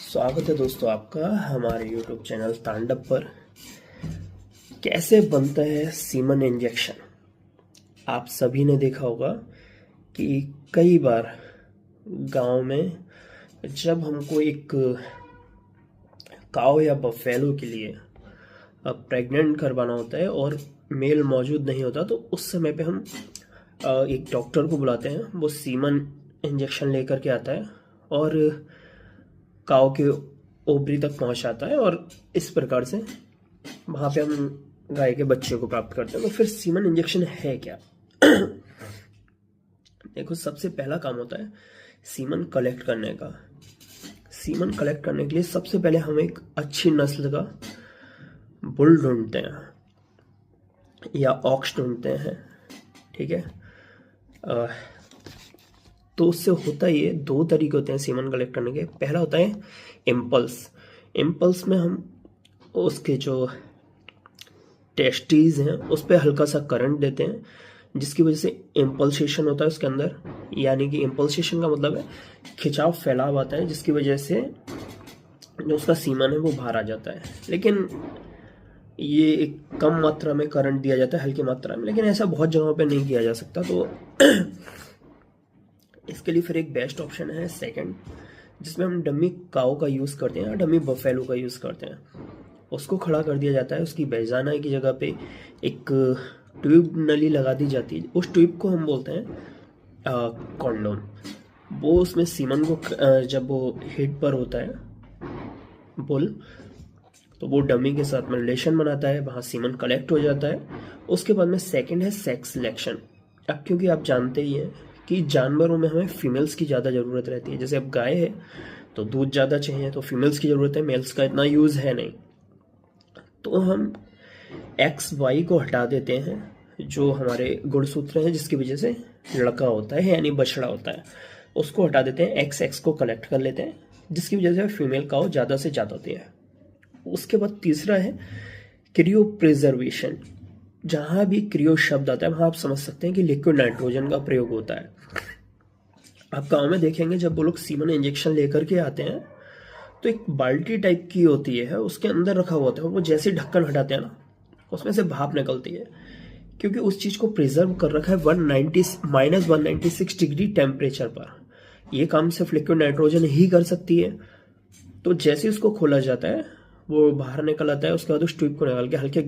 स्वागत है दोस्तों आपका हमारे YouTube चैनल तांडव पर। कैसे बनता है सीमन इंजेक्शन। आप सभी ने देखा होगा कि कई बार गांव में जब हमको एक काऊ या बफेलो के लिए प्रेग्नेंट करवाना होता है और मेल मौजूद नहीं होता, तो उस समय पे हम एक डॉक्टर को बुलाते हैं। वो सीमन इंजेक्शन लेकर के आता है और काऊ के ओवरी तक पहुंचाता है और इस प्रकार से वहां पे हम गाय के बच्चे को प्राप्त करते हैं। तो फिर सीमन इंजेक्शन है क्या? देखो, सबसे पहला काम होता है सीमन कलेक्ट करने का। सीमन कलेक्ट करने के लिए सबसे पहले हम एक अच्छी नस्ल का बुल ढूंढते हैं या ऑक्स ढूंढते हैं, ठीक है। तो उससे होता है, ये दो तरीके होते हैं सीमन कलेक्ट करने के। पहला होता है इम्पल्स। इम्पल्स में हम उसके जो टेस्टीज हैं उस पर हल्का सा करंट देते हैं, जिसकी वजह से इम्पल्सेशन होता है उसके अंदर। यानी कि इम्पल्सेशन का मतलब है खिंचाव, फैलाव आता है, जिसकी वजह से जो उसका सीमन है वो बाहर आ जाता है। लेकिन ये एक कम मात्रा में करंट दिया जाता है, हल्की मात्रा में, लेकिन ऐसा बहुत जगहों पे नहीं किया जा सकता। तो इसके लिए फिर एक बेस्ट ऑप्शन है सेकंड, जिसमें हम डमी काऊ का यूज़ करते हैं या डमी बफेलो का यूज़ करते हैं। उसको खड़ा कर दिया जाता है, उसकी बेजाना की जगह पे एक ट्यूब नली लगा दी जाती है। उस ट्यूब को हम बोलते हैं कॉन्डोम। वो उसमें सीमन को जब वो हिट पर होता है बुल, तो वो डमी के साथ में रिलेशन बनाता है, वहाँ सीमन कलेक्ट हो जाता है। उसके बाद में सेकंड है सेक्स सिलेक्शन। अब क्योंकि आप जानते ही हैं कि जानवरों में हमें फीमेल्स की ज़्यादा ज़रूरत रहती है। जैसे अब गाय है तो दूध ज़्यादा चाहिए, तो फीमेल्स की ज़रूरत है, मेल्स का इतना यूज़ है नहीं। तो हम एक्स वाई को हटा देते हैं, जो हमारे गुणसूत्र हैं जिसकी वजह से लड़का होता है यानी बछड़ा होता है, उसको हटा देते हैं। एक्स एक्स को कलेक्ट कर लेते हैं, जिसकी वजह से फीमेल काऊ ज़्यादा से ज़्यादा होती है। उसके बाद तीसरा है क्रियो प्रिजर्वेशन। जहाँ भी क्रियो शब्द आता है वहाँ आप समझ सकते हैं कि लिक्विड नाइट्रोजन का प्रयोग होता है। आप गाँव में देखेंगे जब वो लोग सीमन इंजेक्शन लेकर के आते हैं तो एक बाल्टी टाइप की होती है, उसके अंदर रखा हुआ होता है। वो जैसे ढक्कन हटाते हैं ना, उसमें से भाप निकलती है, क्योंकि उस चीज़ को प्रिजर्व कर रखा है -196 डिग्री टेम्परेचर पर। ये काम सिर्फ लिक्विड नाइट्रोजन ही कर सकती है। तो जैसे उसको खोला जाता है वो बाहर निकल आता है। उसके बाद उस ट्यूब को निकाल के हल्के